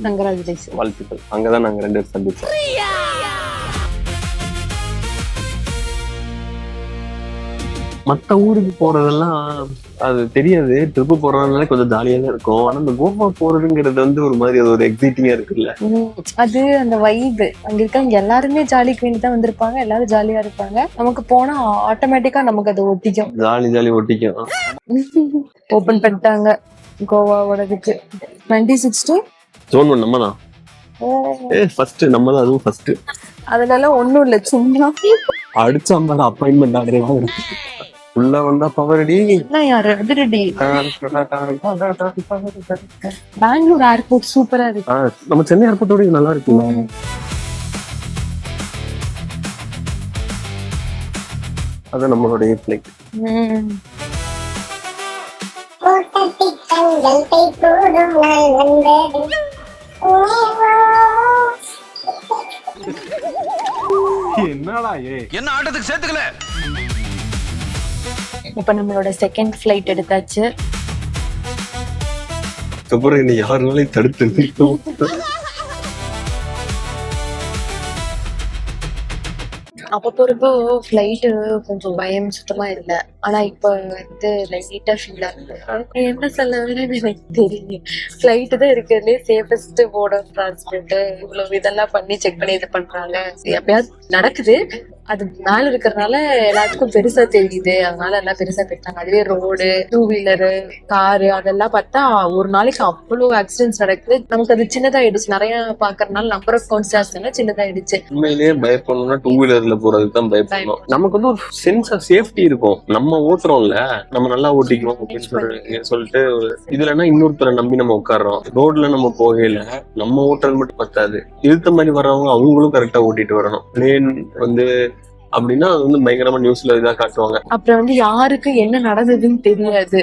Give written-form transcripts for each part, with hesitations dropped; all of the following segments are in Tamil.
கங்க்ராச்சுலேஷன். வாழ்த்துக்கள். அங்கதான் நாங்க 2 பேரும் சந்திச்சோம். மத்த ஊருக்கு போறதெல்லாம் அது தெரியாது. ட்ரிப்பு போறதுனால கொஞ்சம் ஜாலியா தான் இருக்கும். ஆனா இந்த கோவா போறதுங்கிறது வந்து ஒரு மாதிரி அது ஒரு எக்ஸைட்டிங்கா இருக்குல்ல. அது அந்த வைப். அங்க இருக்கவங்க எல்லாருமே ஜாலிக்கு வேண்டி தான் வந்திருப்பாங்க. எல்லாரும் ஜாலியா இருப்பாங்க. நமக்கு போனா ஆட்டோமேட்டிக்கா நமக்கு அது ஒட்டிக்கும். ஜாலி ஒட்டிக்கும். ஓபன் பண்ணிட்டாங்க கோவாவோட இதுக்கு 26 ஜோன் 1 நம்ம தான். ஃபர்ஸ்ட் நம்ம தான். அதுவும் ஃபர்ஸ்ட். அதனால ஒண்ணும் இல்ல, சும்மா அடிச்சா அம்மாட அப்பாயின்மெண்ட் ஆர்டரே உள்ள வந்தா பவர் அடி. யாரு அதிரடி. பெங்களூர் ஏர்போர்ட் சூப்பரா இருக்கு. நம்ம சென்னை ஏர்போர்ட்டோட இது நல்லா இருக்குல்ல. அது நம்மளுடைய ஃபிளைட். என்னடா என்ன ஆட்டத்துக்கு சேர்த்துக்கல. இப்ப நம்மளோட செகண்ட் ஃபிளைட் எடுத்தாச்சு. அப்புறம் என்ன யாருனாலையும் தடுத்து நிறுத்தவும். அப்ப போறப்போ ஃபிளைட் கொஞ்சம் பயம் சுத்தமா இல்லை. ஆனா இப்ப வந்து லைட்டா ஃபீல் ஆகுது. என்ன சொல்லணும்னு எனக்கு தெரியும். ஃபிளைட் தான் இருக்கிறதுலே சேஃபஸ்ட் மோட் ஆஃப் டிரான்ஸ்போர்ட். இவ்வளவு இதெல்லாம் பண்ணி செக் பண்ணி இது பண்றாங்க. எப்பயாவது நடக்குது. அது மேல இருக்கிறதுனால எல்லாத்துக்கும் பெருசா தெரியுது. அதனால எல்லாம் பெருசா போயிட்டாங்க. அதுவே ரோடு, 2 வீலரு, காரு அதெல்லாம் பார்த்தா ஒரு நாளைக்கு அவ்வளவு ஆக்சிடென்ட்ஸ் நடக்குது. நமக்கு அது சின்னதாயிடுச்சு. நிறைய பாக்குறதுனால நம்பர் ஆஃப் கவுண்ட்ஸ் ஜாஸ்தினா சின்னதாயிடுச்சு. உண்மையிலேயே பயப்படணும்னா 2 வீலர்ல போறதுக்கு தான் பயப்படணும். நமக்கு வந்து ஒரு சென்ஸ் ஆஃப் சேஃப்டி இருக்கும். நம்ம ஓட்டுறோம்ல, நம்ம நல்லா ஓட்டிக்கணும் அப்படின்னு சொல்லிட்டு இதுலன்னா இன்னொருத்தரை நம்பி நம்ம உட்காடுறோம். ரோட்ல நம்ம போகல, நம்ம ஓட்டுறது மட்டும் பத்தாது. இதுத்த மாதிரி வர்றவங்க அவங்களும் கரெக்டா ஓட்டிட்டு வரணும். பிளேன் வந்து அப்படின்னா அது வந்து பயங்கரமா நியூஸ்ல இதா காட்டுவாங்க. அப்புறம் வந்து யாருக்கு என்ன நடந்ததுன்னு தெரியாது.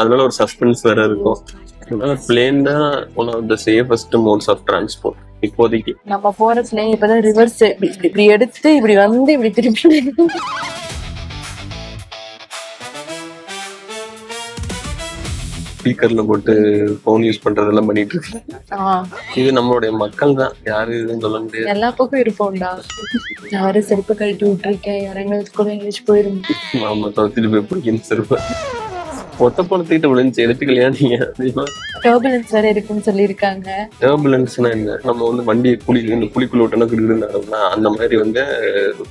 அதனால ஒரு சஸ்பென்ஸ் வேற இருக்கும். அதனால பிளேன் தான் one of the safest modes of transport இப்போதைக்கு. நம்ம போற பிளேன் இப்பதான் ரிவர்ஸ் இப்படி எடுத்து இப்படி வந்து இப்படி திருப்பி ஸ்பீக்கர்ல போட்டு போன் யூஸ் பண்றதெல்லாம் பண்ணிட்டு இருக்கு. இது நம்மளுடைய மக்கள் தான். யாரு இதுன்னு சொல்ல முடியாது. எல்லா பக்கம் இருப்போம்டா. யாரு செருப்பு கழட்டி விட்டுருக்கேன், இறங்குறது கூட இங்கிலீஷ் போயிரும். ஆமா, துரத்திட்டு போய் பிடிக்கணும் செருப்பு. ஒத்த பணத்துக்கிட்ட விழுந்துச்சு, எடுத்துக்கலையா நீங்க? டர்புலன்ஸ் வேற இருக்குன்னு சொல்லியிருக்காங்க. டர்புலன்ஸ்னா என்ன? நம்ம வந்து வண்டியை புலிக்குள்ள விட்டோம்னா கிடுக்குதுன்னா அந்த மாதிரி வந்து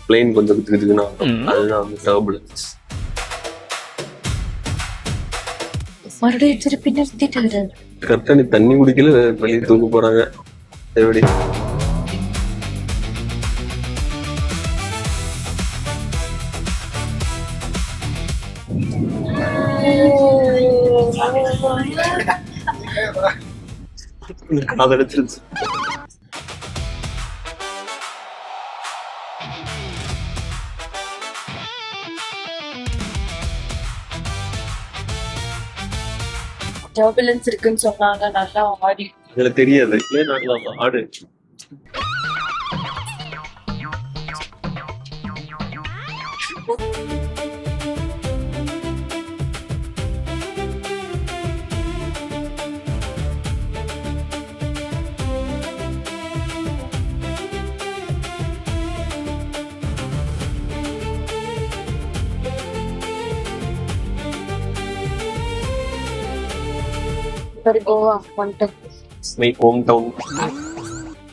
பிளேன் கொஞ்சம் கிட்டுக்குதுன்னா அதுதான் வந்து டர்புலன்ஸ். மறுபடியும் திருப்பி நிறுத்திட்டாரு. கரெக்டா நீ தண்ணி குடிக்கல, வெளியே தூக்க போறாங்க. எப்படி காதலிச்சிருச்சு. டர்புலன்ஸ் இருக்குன்னு சொன்னாங்க. நல்லா ஆடி. இதுல தெரியாது. ஆடு கோவா வந்துட்டோம். My home town.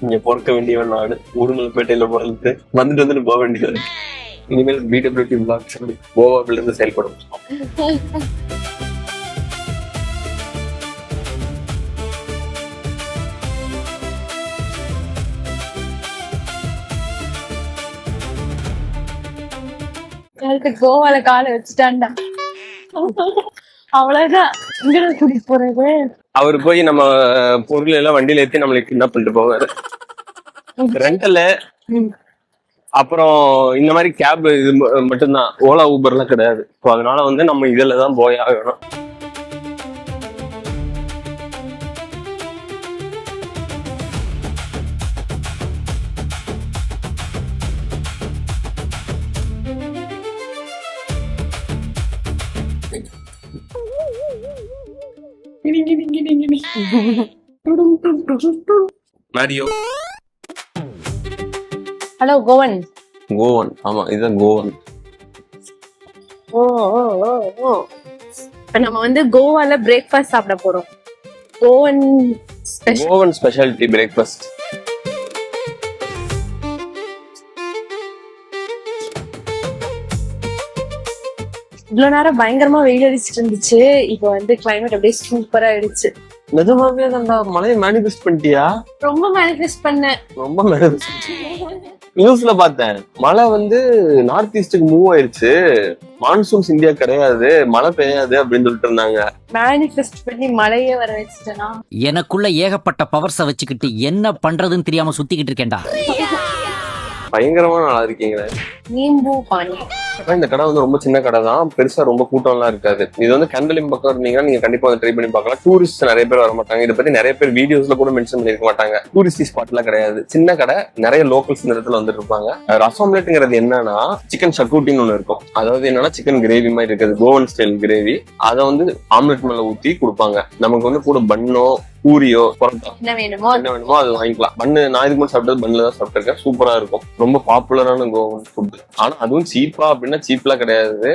இங்க பிறக்க வேண்டிய நாடு. உடுமலைப்பேட்டையில பிறந்து வந்துட்டு போக வேண்டியது. இனிமேல் பிடபிள்யூடி பிளாக்ஸ் கோவாவில இருந்து செயல்படும். கோவால காலை வச்சுட்டான்டா. அவ்வளவுதான். இங்க கூட்டிட்டு போறது. அவரு போய் நம்ம பொருள் எல்லாம் வண்டியில ஏற்றி நம்மளுக்கு என்ன பண்ணிட்டு போவாரு. ரெண்டல்ல அப்புறம் இந்த மாதிரி கேப் இது மட்டும்தான். ஓலா ஊபர் எல்லாம் கிடையாது. அதனால வந்து நம்ம இதுல தான் போய் ஆகணும். மேரியோ ஹலோ கோவன். கோவன். ஆமா இதுதான் கோவன். ஓ ஓ ஓ ஓ. இப்ப நம்ம வந்து கோவால பிரேக்ஃபாஸ்ட் சாப்பிட போறோம். கோவன் ஸ்பெஷல். கோவன் ஸ்பெஷாலிட்டி பிரேக்ஃபாஸ்ட். இவ்வளவு நேரம் பயங்கரமா வெயில் அடிச்சிட்டு இருந்துச்சு. இப்போ வந்து கிளைமேட் அப்படியே சூப்பரா ஆயிடுச்சு. நிஜமாவே அந்த மழையை மேனிஃபெஸ்ட் பண்ணிட்டியா? ரொம்ப மேனிஃபெஸ்ட் பண்ணேன். ரொம்ப மேனிஃபெஸ்ட். நியூஸ்ல பார்த்தேன் மழை வந்து நார்த் ஈஸ்டுக்கு மூவ் ஆயிருச்சு, மான்சூன்ஸ் இந்தியா கிடையாது, மழை பெய்யாது அப்படின்னு சொல்லிட்டு இருந்தாங்க. மேனிஃபெஸ்ட் பண்ணி மழையே வர வச்சுட்டேனா? எனக்குள்ள ஏகப்பட்ட பவர்ஸ வச்சுக்கிட்டு என்ன பண்றதுன்னு தெரியாம சுத்திக்கிட்டு இருக்கேன்டா. பயங்கரமா நல்லா இருக்கீங்களே. நீம்பு பானி. இந்த கடை வந்து ரொம்ப சின்ன கடை தான், பெருசா ரொம்ப கூட்டம் எல்லாம் இருக்காது. இது வந்து கண்டலிம் பக்கம் இருந்தீங்கன்னா நீங்க கண்டிப்பா வந்து ட்ரை பண்ணி பார்க்கலாம். டூரிஸ்ட் நிறைய பேர் வர மாட்டாங்க, இதை பத்தி நிறைய பேர் வீடியோஸ்ல கூட மென்ஷன் பண்ணிருக்க மாட்டாங்க. டூரிஸ்ட் ஸ்பாட் எல்லாம் கிடையாது, சின்ன கடை, நிறைய லோக்கல்ஸ் இந்த இடத்துல வந்துட்டு இருப்பாங்க. ரசம்லெட்ங்கிறது என்னன்னா சிக்கன் ஷக்கூட்டின்னு ஒண்ணு இருக்கும். அதாவது என்னன்னா சிக்கன் கிரேவி மாதிரி இருக்குது, கோவன் ஸ்டைல் கிரேவி. அதை வந்து ஆம்லெட் மேல ஊத்தி கொடுப்பாங்க. நமக்கு வந்து கூட பன்னோ பூரியோ பரோட்டா என்ன வேணுமோ அது வாங்கிக்கலாம். பண்ணு நான் இதுக்கு முன்னாடி சாப்பிட்டது பண்ணல தான் சாப்பிட்டிருக்கேன், சூப்பரா இருக்கும். ரொம்ப பாப்புலரான கோவன் ஃபுட். ஆனா அதுவும் சீப்பா அப்படின்னா சீப்லாம் கிடையாது.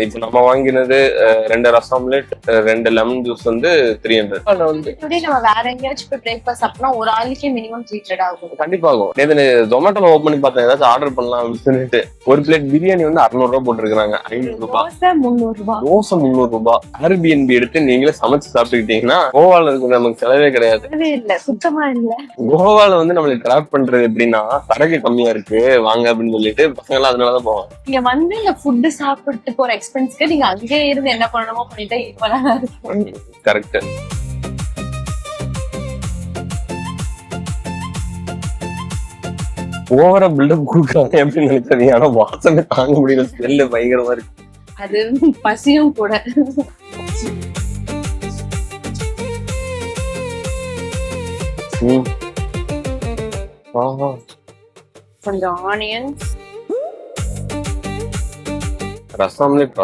இப்ப நம்ம வாங்கினது 2 ரசம் ஆம்லெட் 2 லெமன் ஜூஸ் வந்து 300. அதுல வந்து நம்ம வேற எங்கேயாச்சும் போய் பிரேக்ஃபாஸ்ட் சாப்பிட்டா ஒரு ஆளுக்கே மினிமம் 300 ஆகும். கண்டிப்பா ஆகும். நேத்து ஜொமேட்டோல ஓபன் பண்ணி பார்த்தேன், ஏதாச்சும் ஆர்டர் பண்ணலாம் அப்படின்னு சொல்லிட்டு. ஒரு பிளேட் பிரியாணி வந்து 600 ரூபாய் போட்டுருக்காங்க. 500 ரூபாய். தோசை 300 ரூபாய். தோசை 300 ரூபாய். Airbnb எடுத்து நீங்களே சமைச்சு சாப்பிட்டுக்கிட்டீங்கன்னா கோவால இருக்கு நமக்கு செலவே கிடையாது. இல்ல சுத்தமா இல்ல. கோவால வந்து நம்மளை டிராப் பண்றது எப்படின்னா தரகு கம்மியா இருக்கு வாங்க அப்படின்னு சொல்லிட்டு பசங்க எல்லாம் அதனாலதான் போவாங்க. நீங்க வந்து இந்த ஃபுட் சாப்பிட்டு போற எக்ஸ்பென்ஸ்க்கு நீங்க அங்கே இருந்து என்ன பண்ணணுமோ பண்ணிட்டா ஈக்குவலா இருக்கும். கரெக்ட். ஓவரா பில்டப் கொடுக்குறாங்க அப்படின்னு நினைச்சது, ஆனா வாசனை தாங்க முடியல, ஸ்மெல்லு பயங்கரமா இருக்கு. அது பசியும் கூட. கொஞ்சம் ஆனியன்ஸ். ரசம்லெட்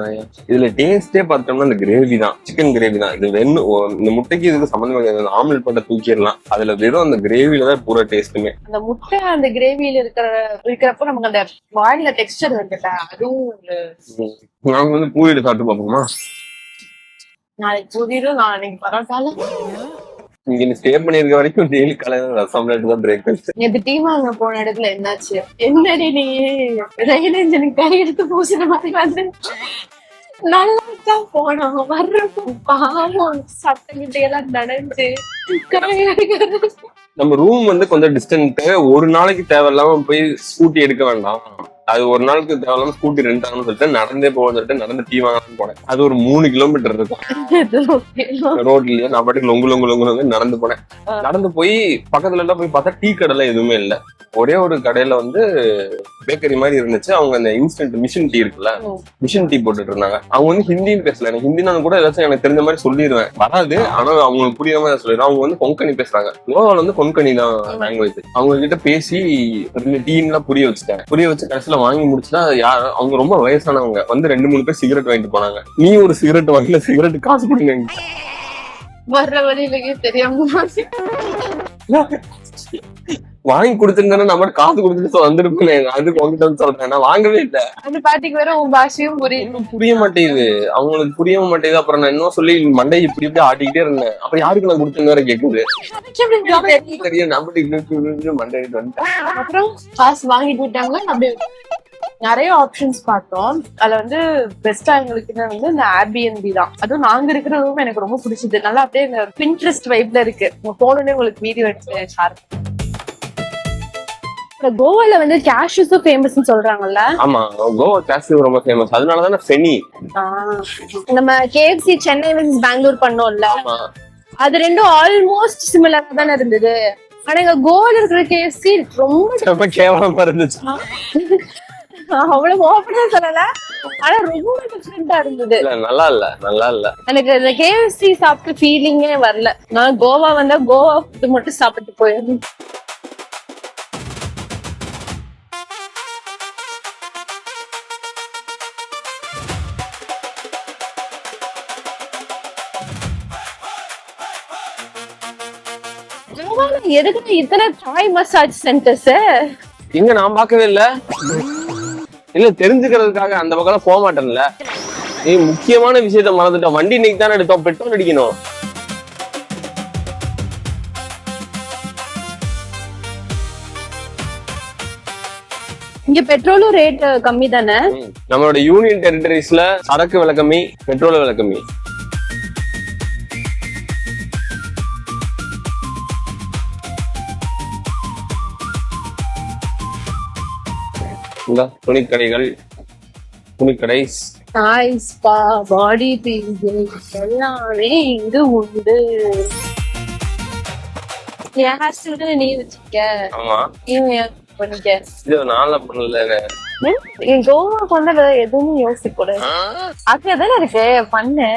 தான். இதுல டேஸ்டே பார்த்தோம்னா இந்த கிரேவி தான், சிக்கன் கிரேவி தான். இது வெறும் இந்த முட்டைக்கு இதுக்கு சம்பந்தமா கிடையாது. ஆம்லெட் போட்ட தூக்கிடலாம், அதுல வெறும் அந்த கிரேவில தான் பூரா டேஸ்ட்டுமே. அந்த முட்டை அந்த கிரேவியில இருக்கிறப்போ நமக்கு அந்த வாயில டெக்ஸ்டர் இருக்குல்ல, அதுவும் நாங்க வந்து பூரியில சாப்பிட்டு பார்ப்போமா? நாளைக்கு புதிரும் நாளைக்கு பரோட்டால. இங்க ஸ்டே பண்ணிருக்க வரைக்கும் டெய்லி காலையில ரசம்லெட் தான் பிரேக்ஃபாஸ்ட். நேத்து டீ வாங்க போன இடத்துல என்னாச்சு, என்னடி நீ ரயில் இன்ஜினுக்கு கறி எடுத்து பூசின மாதிரி வந்து நல்லா தான் போனோம். வர்றப்போ பாவம் சட்டங்கிட்ட எல்லாம் நடந்து நம்ம ரூம் வந்து கொஞ்சம் டிஸ்டன்ட். ஒரு நாளைக்கு தேவையில்லாம போய் ஸ்கூட்டி எடுக்க வேண்டாம், அது ஒரு நாளுக்கு தேவையில்லாம ஸ்கூட்டி ரெண்ட் ஆகணும்னு சொல்லிட்டு நடந்தே போகணும்னு சொல்லிட்டு நடந்து டீ வாங்கலாம்னு போனேன். அது ஒரு 3 கிலோமீட்டர் இருக்கும் ரோட்லயே. நான் பாட்டுக்கு லொங்கு நடந்து போனேன். நடந்து போய் பக்கத்துல எல்லாம் போய் பார்த்தா டீ கடை எதுவுமே இல்லை. ஒரே ஒரு கடையில வந்து பேக்கரி மாதிரி இருந்துச்சு. அவங்க அந்த இன்ஸ்டன்ட் மிஷின் டீ இருக்குல்ல, மிஷின் டீ போட்டுட்டு இருந்தாங்க. அவங்க வந்து ஹிந்தின்னு பேசல, எனக்கு ஹிந்தினாலும் கூட ஏதாச்சும் எனக்கு தெரிஞ்ச மாதிரி சொல்லிடுவேன், வராது. ஆனா அவங்களுக்கு புரியாம மாதிரி சொல்லிடுறேன். அவங்க வந்து கொங்கணி பேசுறாங்க. கோவால வந்து கொங்கணி தான் லாங்குவேஜ். அவங்க கிட்ட பேசி டீன்லாம் புரிய வச்சுட்டேன். புரிய வச்சு கடைசியில வாங்கி முடிச்சுட்டா அவங்க ரொம்ப வயசானவங்க வந்து 2-3 பேர் சிகரெட் வாங்கிட்டு போனாங்க. நீ ஒரு சிகரெட் வாங்கல, சிகரெட் காசு கொடுங்க. வர்ற வழியிலேயே தெரியாம வாங்கி கொடுத்துருந்தா நம்ம காசு கொடுத்துட்டு வந்துருப்பேன். அதுக்கு உங்ககிட்ட வந்து சொல்றேன், நான் வாங்கவே இல்லை. அந்த பாட்டிக்கு வேற உன் பாஷையும் புரிய மாட்டேங்குது, அவங்களுக்கு புரிய மாட்டேங்குது. அப்புறம் நான் இன்னும் சொல்லி மண்டை இப்படி இப்படி ஆட்டிக்கிட்டே இருந்தேன். அப்புறம் யாருக்கு நான் கொடுத்தேன்னு வேற கேக்குது. மண்டை வந்துட்டேன். அப்புறம் காசு வாங்கிட்டு விட்டாங்க. அப்படியே நிறைய ஆப்ஷன்ஸ் பார்த்தோம். அதுல வந்து பெஸ்டா எங்களுக்கு வந்து இந்த Airbnb தான். அதுவும் நாங்க இருக்கிற ரூம் எனக்கு ரொம்ப பிடிச்சது. நல்லா அப்படியே இந்த Pinterest வைப்ல இருக்கு. போனோடனே உங்களுக்கு வீடியோ எடுத்து ஷேர். கோவால வந்து கேஷ்யூஸும் ஃபேமஸ்னு சொல்றாங்கல்ல. ஆமா, கோவா கேஷ்யூ ரொம்ப ஃபேமஸ். அதனாலதான் ஃபெனி. நம்ம KFC சென்னை வெர்சஸ் பெங்களூர் பண்ணோம்ல, அது ரெண்டும் ஆல்மோஸ்ட் சிமிலரா தானே இருந்தது. ஆனா இங்க கோவால இருக்கிற KFC ரொம்ப கேவலமா இருந்துச்சு. அவ்வளவு ஓப்பனா சொல்லல, ஆனா ரொம்ப டிஃபரெண்டா இருந்தது. நல்லா இல்ல எனக்கு இந்த KFC சாப்பிட்டு ஃபீலிங்கே வரல. நான் கோவா வந்தா கோவா ஃபுட் மட்டும் சாப்பிட்டு போயிருந்தேன். எதுக்கு இத்தனை தாய் மசாஜ் சென்டர்ஸ்? எங்க நான் பார்க்கவே இல்ல தெரிஞ்சுக்கிறதுக்காக அந்த பக்கம் போக மாட்டேன்ல. நீ முக்கியமான விஷயத்த மறந்துட்டோம். வண்டி இன்னைக்கு தானே எடுத்தோம், பெட்ரோல் அடிக்கணும். இங்க பெட்ரோலும் ரேட் கம்மி தானே? நம்மளோட யூனியன் டெரிட்டரிஸ்ல சரக்கு விலை கம்மி, பெட்ரோல் விலை கம்மி. துணிக்கடைகள், துணிக்கடை, நாய் ஸ்பா, பாடி பில்டிங் எல்லாமே இங்க உண்டு. என் ஹஸ்பண்ட் நீ வச்சுக்க. ஆமா பண்ணிக்க. இது நாள பண்ணல. கோவா கொண்ட எதுவும் யோசிக்க கூடாது. அது எதான இருக்கு பண்ணு.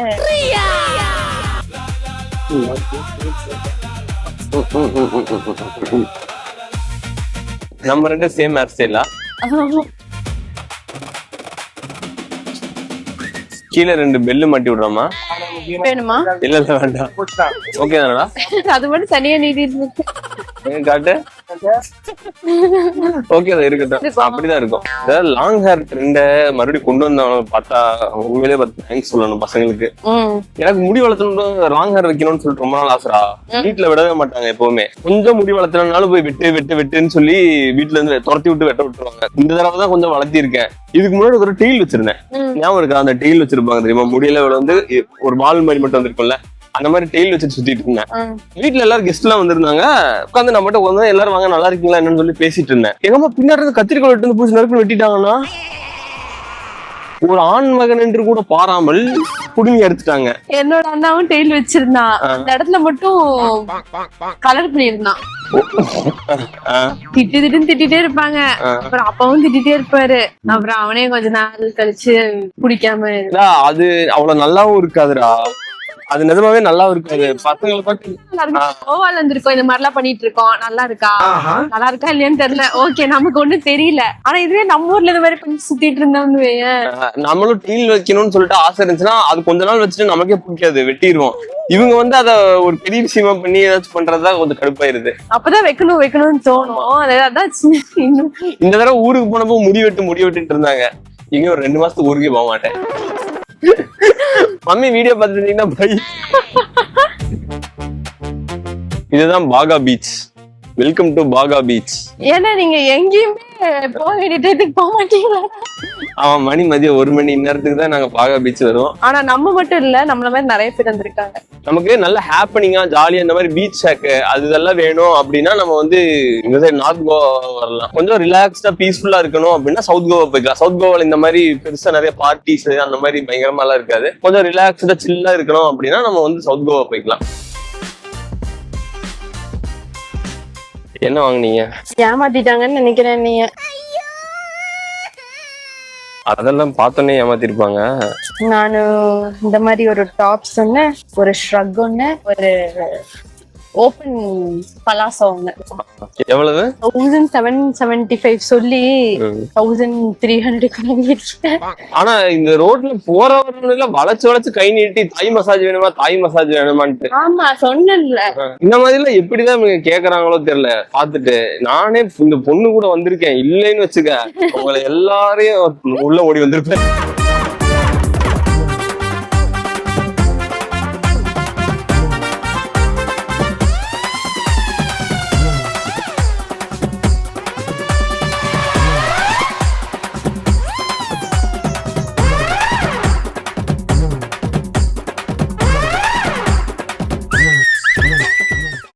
நம்ம ரெண்டு சேம் ஹேர் ஸ்டைலா? கீழே 2 பெல்லு மாட்டி விடுறோமா? வேணுமா? இல்ல வேண்டாம். ஓகே தானடா? அது மட்டும் தனியா நீட்டி இருக்கு. காட்டு. ஓகே இருக்கட்டும், அப்படிதான் இருக்கும். லாங் ஹேர் ட்ரெண்ட மறுபடியும் கொண்டு வந்தவங்க பார்த்தா உண்மையிலே தேங்க்ஸ் சொல்லணும் பசங்களுக்கு. எனக்கு முடி வளர்த்தணும், லாங் ஹேர் வைக்கணும்னு சொல்லிட்டு ரொம்ப நாள் ஆசைடா. வீட்டுல விடவே மாட்டாங்க. எப்பவுமே கொஞ்சம் முடி வளர்த்தனாலும் போய் வெட்டுன்னு சொல்லி வீட்டுல இருந்து துரத்தி விட்டு வெட்ட விட்டுருவாங்க. இந்த தடவை தான் கொஞ்சம் வளர்த்தி இருக்கேன். இதுக்கு முன்னாடி ஒரு டெயில் வச்சிருந்தேன், ஞாபகம் இருக்கா? அந்த டெயில் வச்சிருப்பாங்க தெரியுமா, முடியல வந்து ஒரு பால் மாதிரி மட்டும் வந்திருக்கும்ல, அந்த மாதிரி டெயில் வச்சுட்டு சுத்திட்டு இருந்தேன். வீட்டுல எல்லாரும் கெஸ்ட் எல்லாம் வந்திருந்தாங்க. உட்காந்து நம்ம மட்டும் வந்து எல்லாரும் வாங்க நல்லா இருக்கீங்களா என்னன்னு சொல்லி பேசிட்டு இருந்தேன். எங்கம்மா பின்னாடி இருந்து கத்திரிக்கோள் எடுத்து பூச்சி நறுக்கு வெட்டிட்டாங்கன்னா, ஒரு ஆண் மகன் என்று கூட பாராமல் குடுமி எடுத்துட்டாங்க. என்னோட அண்ணாவும் டெயில் வச்சிருந்தான். அந்த இடத்துல மட்டும் கலர் பண்ணிருந்தான். திட்டிட்டே இருப்பாங்க. அப்புறம் அப்பாவும் திட்டிட்டே இருப்பாரு. அப்புறம் அவனே கொஞ்ச நாள் கழிச்சு குடிக்காம. அது அவ்வளவு நல்லாவும் இருக்காதுடா. அது நிஜமாவே நல்லா இருக்காது. பசங்களை பார்த்து கோவால இருந்திருக்கோம், இந்த மாதிரி எல்லாம் பண்ணிட்டு இருக்கோம். நல்லா இருக்கா இல்லையான்னு தெரியல. ஓகே நமக்கு ஒண்ணும் தெரியல. ஆனா இதுவே நம்ம ஊர்ல இந்த மாதிரி கொஞ்சம் சுத்திட்டு இருந்தோம்னு நம்மளும் டீல் வைக்கணும்னு சொல்லிட்டு ஆசை இருந்துச்சுன்னா அது கொஞ்ச நாள் வச்சுட்டு நமக்கே பிடிக்காது, வெட்டிடுவோம். இவங்க வந்து அத ஒரு பெரிய விஷயமா பண்ணி ஏதாச்சும் பண்றதுதான் கொஞ்சம் கடுப்பாயிருது. அப்பதான் வைக்கணும்னு தோணும். இந்த தடவை ஊருக்கு போனப்போ முடி வெட்டிட்டு இருந்தாங்க. இங்க ஒரு 2 மாசத்துக்கு ஊருக்கே போக மாட்டேன். மம்மி வீடியோ பார்த்துட்டீங்கன்னா பை. இதுதான் Baga beach. Welcome to Baga beach. ஏன்னா நீங்க எங்கேயுமே போக வேண்டிய போக மாட்டீங்களா? அவன் மதியம் 1 மணி நேரத்துக்கு தான் நாங்க பாகா பீச் வருவோம். ஆனா நம்ம மட்டும் இல்ல, நம்மள மாதிரி நிறைய பேர் வந்திருக்காங்க. நமக்கு நல்ல ஹாப்பனிங்கா ஜாலியா இந்த மாதிரி பீச் ஷாக்கு அது இதெல்லாம் வேணும் அப்படின்னா நம்ம வந்து இந்த சைடு நார்த் கோவா வரலாம். கொஞ்சம் ரிலாக்ஸ்டா பீஸ்ஃபுல்லா இருக்கணும் அப்படின்னா சவுத் கோவா போய்க்கலாம். சவுத் கோவால இந்த மாதிரி பெருசா நிறைய பார்ட்டிஸ் அந்த மாதிரி பயங்கரமா எல்லாம் இருக்காது. கொஞ்சம் ரிலாக்ஸ்டா சில்லா இருக்கணும் அப்படின்னா நம்ம வந்து சவுத் கோவா போய்க்கலாம். என்ன வாங்குனீங்க? ஏமாத்திட்டாங்கன்னு நினைக்கிறேன். நீங்க அதெல்லாம் பார்த்தோன்னே ஏமாத்திருப்பாங்க. நானு இந்த மாதிரி ஒரு டாப் சொன்னேன், ஒரு ஷ்ரக் ஒண்ணு, ஒரு ஓபன் பலாசோ ஒண்ணு. எவ்வளவு? 1775 சொல்லி 1300 வாங்கிருக்கேன். ஆனா இந்த ரோட்ல போறவங்க வளைச்சு கை நீட்டி தாய் மசாஜ் வேணுமான்ட்டு. ஆமா சொன்னேன்ல. இந்த மாதிரி எல்லாம் எப்படிதான் கேக்குறாங்களோ தெரியல. பாத்துட்டு நானே இந்த பொண்ணு கூட வந்திருக்கேன், இல்லைன்னு வச்சுக்க உங்களை எல்லாரையும் உள்ள ஓடி வந்திருப்பேன்.